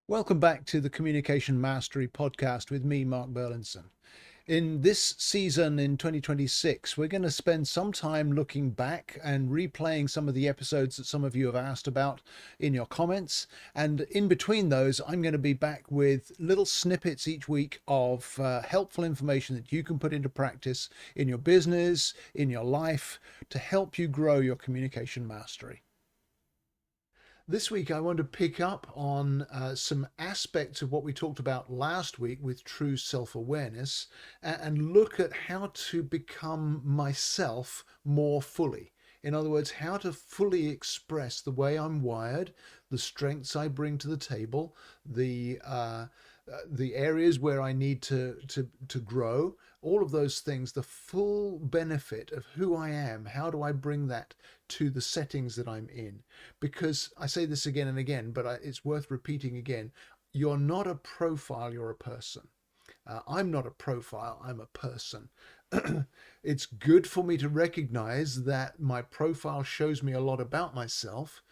Welcome back to the Communication Mastery Podcast with me, Mark Burlinson. In this season in 2026, we're going to spend some time looking back and replaying some of the episodes that some of you have asked about in your comments. And in between those, I'm going to be back with little snippets each week of helpful information that you can put into practice in your business, in your life, to help you grow your communication mastery. This week, I want to pick up on some aspects of what we talked about last week with true self awareness and look at how to become myself more fully. In other words, how to fully express the way I'm wired, the strengths I bring to the table, the areas where I need to grow, all of those things, the full benefit of who I am. How do I bring that to the settings that I'm in? Because I say this again and again, but it's worth repeating again. You're not a profile, you're a person. I'm not a profile, I'm a person. It's good for me to recognize that my profile shows me a lot about myself.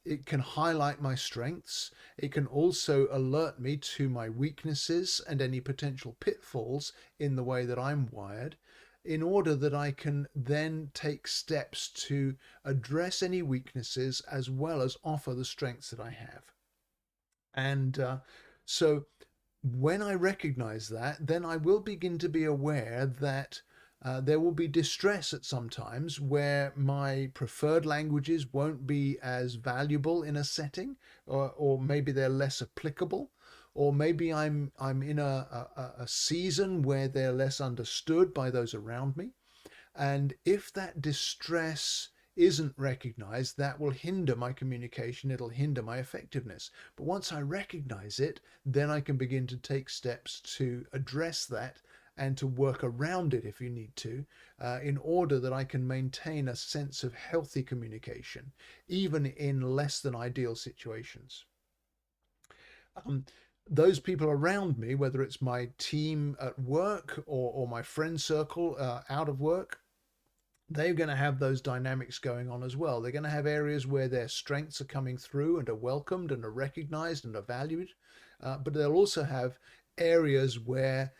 It can highlight my strengths. It can also alert me to my weaknesses and any potential pitfalls in the way that I'm wired, in order that I can then take steps to address any weaknesses as well as offer the strengths that I have. And so when I recognize that, then I will begin to be aware that there will be distress at some times where my preferred languages won't be as valuable in a setting, or maybe they're less applicable, or maybe I'm in a season where they're less understood by those around me. And if that distress isn't recognized, that will hinder my communication, it'll hinder my effectiveness. But once I recognize it, then I can begin to take steps to address that and to work around it if you need to, in order that I can maintain a sense of healthy communication, even in less than ideal situations. Um, those people around me, whether it's my team at work or my friend circle out of work, they're going to have those dynamics going on as well. They're going to have areas where their strengths are coming through and are welcomed and are recognized and are valued. But they'll also have areas where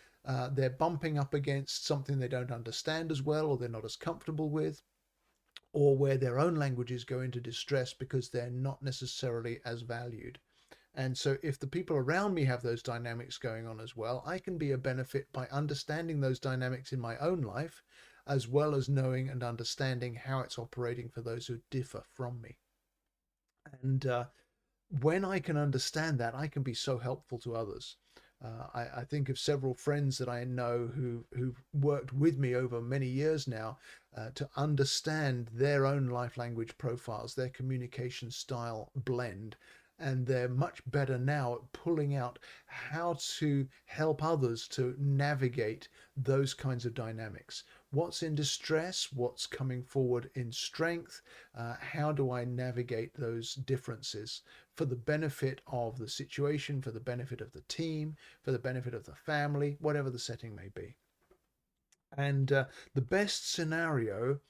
they're bumping up against something they don't understand as well, or they're not as comfortable with, or where their own languages go into distress because they're not necessarily as valued. And so, if the people around me have those dynamics going on as well, I can be a benefit by understanding those dynamics in my own life, as well as knowing and understanding how it's operating for those who differ from me. And when I can understand that, I can be so helpful to others. I think of several friends that I know who've worked with me over many years now to understand their own life language profiles, their communication style blend. And they're much better now at pulling out how to help others to navigate those kinds of dynamics. What's in distress? What's coming forward in strength? How do I navigate those differences for the benefit of the situation, for the benefit of the team, for the benefit of the family, whatever the setting may be? And the best scenario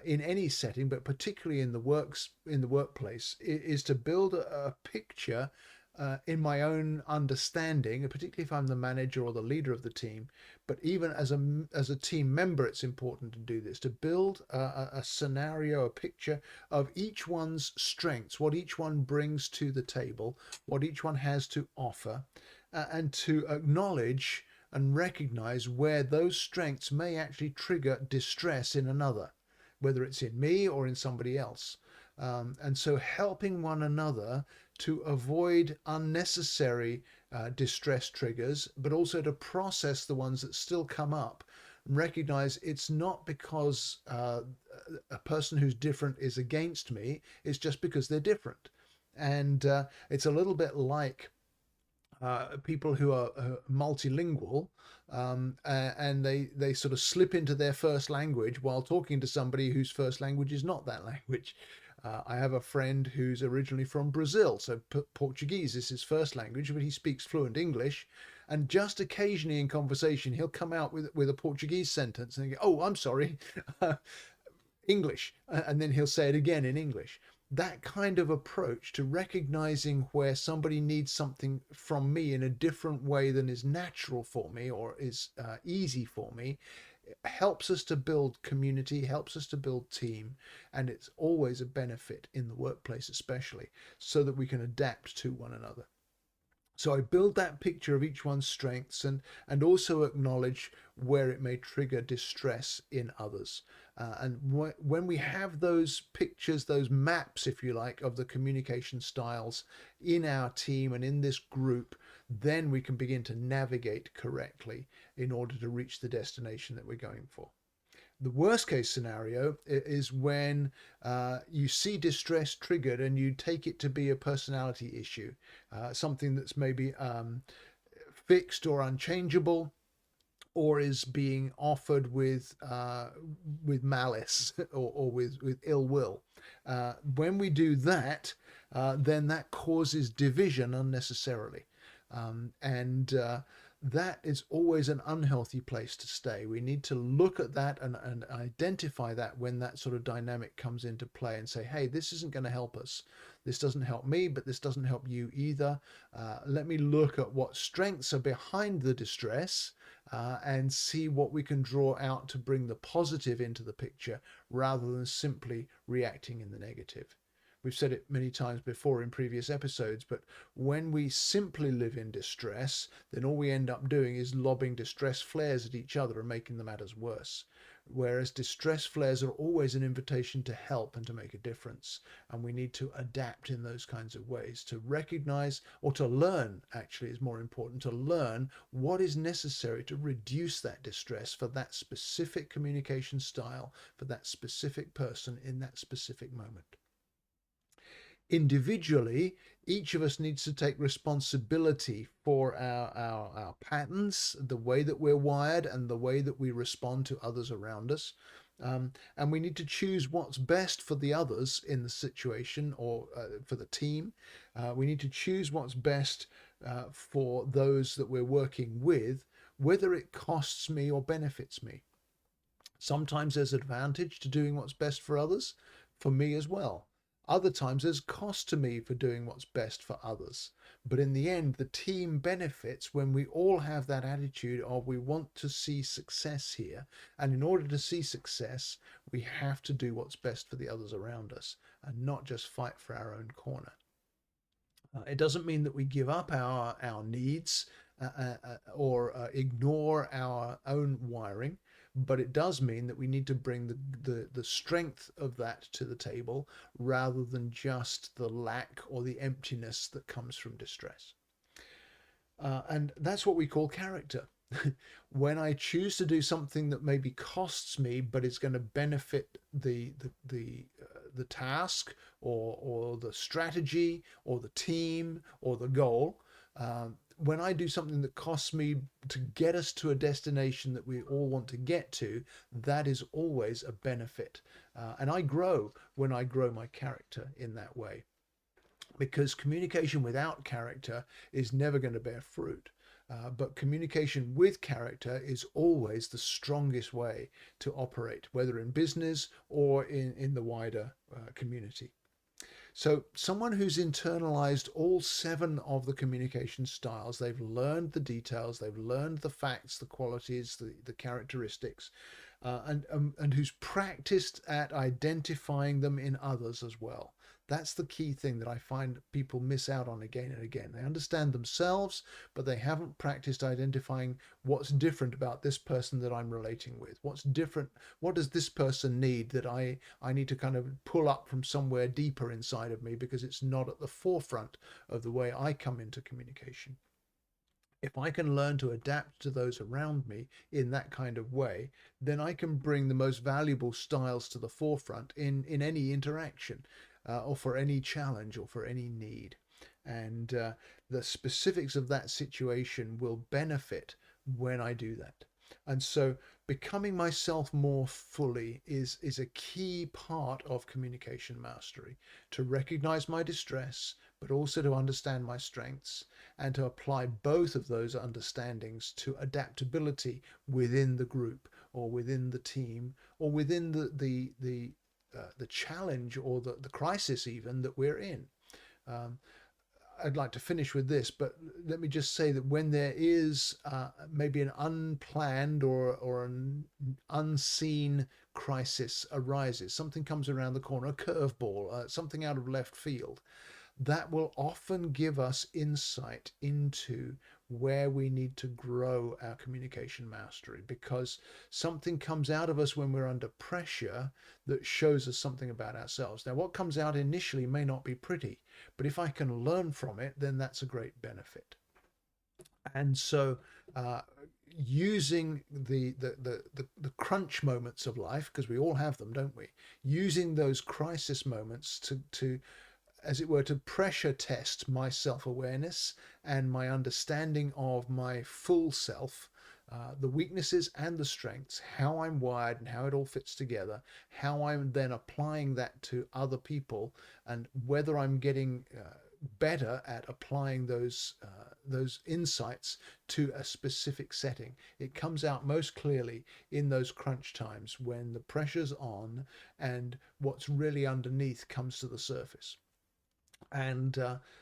in any setting, but particularly in the workplace, is to build a picture in my own understanding, particularly if I'm the manager or the leader of the team. But even as a team member, it's important to do this, to build a scenario, a picture of each one's strengths, what each one brings to the table, what each one has to offer, and to acknowledge and recognize where those strengths may actually trigger distress in another, whether it's in me or in somebody else. And so helping one another to avoid unnecessary distress triggers, but also to process the ones that still come up and recognize it's not because a person who's different is against me, it's just because they're different. And it's a little bit like people who are multilingual, and they sort of slip into their first language while talking to somebody whose first language is not that language. I have a friend who's originally from Brazil, so Portuguese is his first language, but he speaks fluent English. And just occasionally in conversation, he'll come out with a Portuguese sentence and go, "Oh, I'm sorry, English," and then he'll say it again in English. that kind of approach to recognizing where somebody needs something from me in a different way than is natural for me or is easy for me helps us to build community, helps us to build team, and it's always a benefit in the workplace, especially so that we can adapt to one another. So I build that picture of each one's strengths and also acknowledge where it may trigger distress in others. When we have those pictures, those maps, if you like, of the communication styles in our team and in this group, then we can begin to navigate correctly in order to reach the destination that we're going for. The worst case scenario is when you see distress triggered and you take it to be a personality issue, something that's maybe fixed or unchangeable, or is being offered with malice or with ill will. When we do that, then that causes division unnecessarily, and that is always an unhealthy place to stay. We need to look at that and identify that when that sort of dynamic comes into play and say, hey, this isn't going to help us. This doesn't help me, but this doesn't help you either. Let me look at what strengths are behind the distress and see what we can draw out to bring the positive into the picture rather than simply reacting in the negative. We've said it many times before in previous episodes, but when we simply live in distress, then all we end up doing is lobbing distress flares at each other and making the matters worse. Whereas distress flares are always an invitation to help and to make a difference. And we need to adapt in those kinds of ways to recognize or to learn, actually, is more important, to learn what is necessary to reduce that distress for that specific communication style, for that specific person in that specific moment. Individually, each of us needs to take responsibility for our patterns, the way that we're wired, and the way that we respond to others around us. And we need to choose what's best for the others in the situation or for the team. We need to choose what's best for those that we're working with, whether it costs me or benefits me. Sometimes there's advantage to doing what's best for others, for me as well. Other times there's cost to me for doing what's best for others. But in the end, the team benefits when we all have that attitude of we want to see success here. And in order to see success, we have to do what's best for the others around us and not just fight for our own corner. It doesn't mean that we give up our needs or ignore our own wiring, but it does mean that we need to bring the strength of that to the table rather than just the lack or the emptiness that comes from distress. And that's what we call character. When I choose to do something that maybe costs me, but is going to benefit the task or the strategy or the team or the goal, when I do something that costs me to get us to a destination that we all want to get to, that is always a benefit. And I grow when I grow my character in that way, because communication without character is never going to bear fruit. But communication with character is always the strongest way to operate, whether in business or in the wider community. So someone who's internalized all 7 of the communication styles, they've learned the details, they've learned the facts, the qualities, the characteristics, and who's practiced at identifying them in others as well. That's the key thing that I find people miss out on again and again. They understand themselves, but they haven't practiced identifying what's different about this person that I'm relating with. What's different? What does this person need that I need to kind of pull up from somewhere deeper inside of me because it's not at the forefront of the way I come into communication. If I can learn to adapt to those around me in that kind of way, then I can bring the most valuable styles to the forefront in any interaction or for any challenge or for any need. And the specifics of that situation will benefit when I do that. And so becoming myself more fully is a key part of communication mastery, to recognize my distress, but also to understand my strengths and to apply both of those understandings to adaptability within the group or within the team or within the the challenge or the crisis even that we're in. Um, I'd like to finish with this, but let me just say that when there is maybe an unplanned or an unseen crisis arises, something comes around the corner, a curveball, something out of left field, that will often give us insight into where we need to grow our communication mastery, because something comes out of us when we're under pressure that shows us something about ourselves. Now, what comes out initially may not be pretty, but if I can learn from it, then that's a great benefit. And so, using the crunch moments of life, because we all have them, don't we? Using those crisis moments to as it were, to pressure test my self-awareness and my understanding of my full self, the weaknesses and the strengths, how I'm wired and how it all fits together, how I'm then applying that to other people, and whether I'm getting better at applying those insights to a specific setting. It comes out most clearly in those crunch times when the pressure's on and what's really underneath comes to the surface. And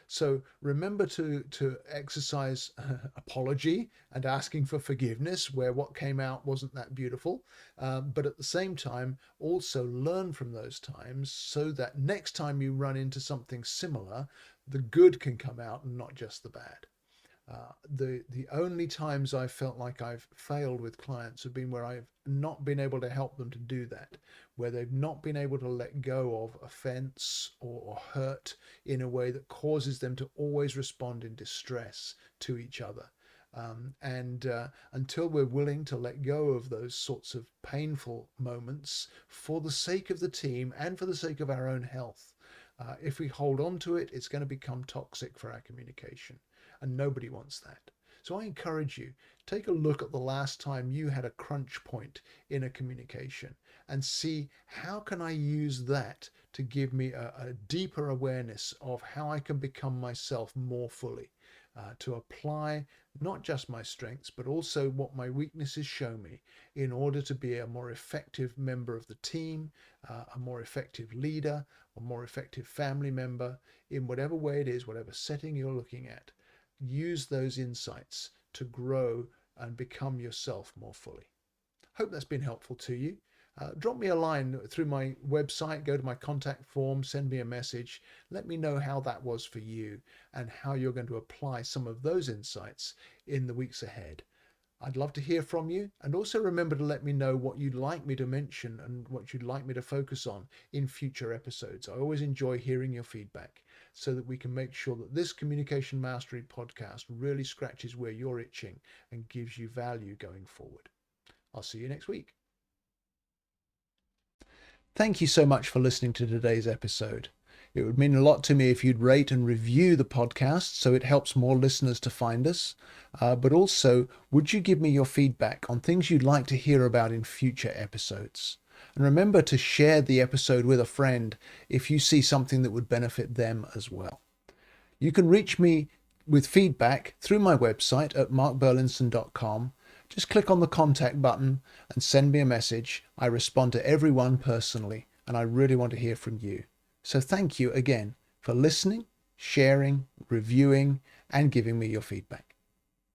so remember to exercise apology and asking for forgiveness where what came out wasn't that beautiful, but at the same time also learn from those times so that next time you run into something similar, the good can come out and not just the bad. The only times I've felt like I've failed with clients have been where I've not been able to help them to do that, where they've not been able to let go of offense or hurt in a way that causes them to always respond in distress to each other. And until we're willing to let go of those sorts of painful moments for the sake of the team and for the sake of our own health, if we hold on to it, it's going to become toxic for our communication. And nobody wants that. So I encourage you, take a look at the last time you had a crunch point in a communication and see how can I use that to give me a deeper awareness of how I can become myself more fully, to apply not just my strengths, but also what my weaknesses show me in order to be a more effective member of the team, a more effective leader, a more effective family member, in whatever way it is, whatever setting you're looking at. Use those insights to grow and become yourself more fully. Hope that's been helpful to you. Drop me a line through my website, go to my contact form, send me a message. Let me know how that was for you and how you're going to apply some of those insights in the weeks ahead. I'd love to hear from you, and also remember to let me know what you'd like me to mention and what you'd like me to focus on in future episodes. I always enjoy hearing your feedback so that we can make sure that this Communication Mastery podcast really scratches where you're itching and gives you value going forward. I'll see you next week. Thank you so much for listening to today's episode. It would mean a lot to me if you'd rate and review the podcast so it helps more listeners to find us. But also, would you give me your feedback on things you'd like to hear about in future episodes? And remember to share the episode with a friend if you see something that would benefit them as well. You can reach me with feedback through my website at markburlinson.com. Just click on the contact button and send me a message. I respond to everyone personally, and I really want to hear from you. So thank you again for listening, sharing, reviewing, and giving me your feedback.